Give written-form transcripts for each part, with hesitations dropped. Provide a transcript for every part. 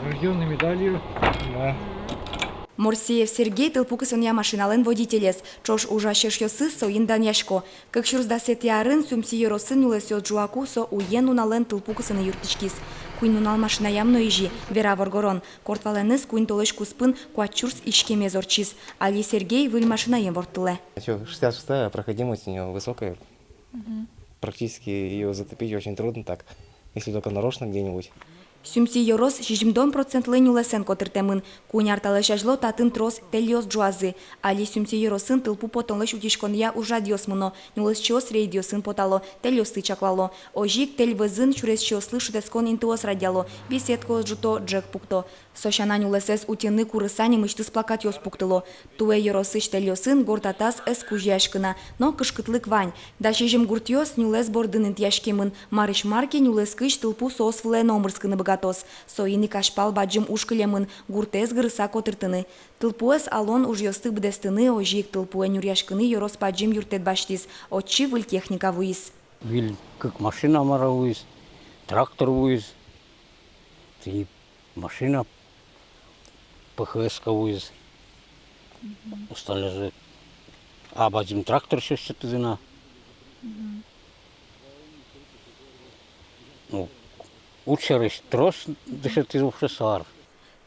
Награжденный медалью. Да. Морсеев Сергей тылпукысын машинален водителес. Чош ужашеш йосы соиндан яшко. Как шурсдасет ярын сумси йоросын улесет жуаку со уен унален тылпукысын юртичкис. Куин унал машина ямно ижи, вера воргорон. Кортваленыс куин толеш куспын куачурс ишкеме зорчис. Али Сергей выль машина ем вортыле. 66-я проходимость у него высокая. Практически ее затопить очень трудно так, если только нарочно где-нибудь. Сумси йорос 60% лень улесен котыртемын. Куин арталешажло татын трос тельос джуазы. Али сумси йоросын тылпу потонлеш утишкония ужадиос муно. Нюлес чиос рейдиосын потало, тельосы чаклало. Ожик тель вызын чурес чиослы шудескон интуос радиало. Беседко жуто джек пукто. Сошана нюлесес утины курысани мыштыс плакат йос пуктыло. Туэ йоросыш тельосын гортатас эс кужяшкына. Но кышкытлык вань. Да шижим гуртьос нюлес бордынын тяшкемын. Марыш марки нюлес кыш тылпу соос вле номырскыны богатос. Соини кашпал баджим ушкылемын. Гуртес гырыса котыртыны. Тылпуэс алон уж йосты бдестыны ожик тылпуэ нюряшкыны йорос баджим юртет баштис. Отчи выль техника вуис. Виль как машина мара вуис, трактор вуис. И машина ПХС-ка вуис. Остальное же. А баджим трактор еще что-то зина. Ну, учереш трос дышит из ушесар.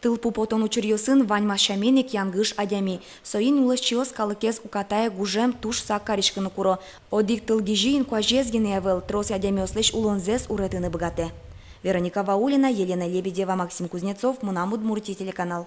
Тылпу потон учерьосын вань машаменик янгыш адями. Соин улыс чиос калыкес укатая гужем туш сакаришкыны куро. Одик тылгижи инкуажезгине эвел трос адямиослеш улонзес уретыны богате. Вероника Ваулина, Елена Лебедева, Максим Кузнецов, Мунамуд, Мурти, телеканал.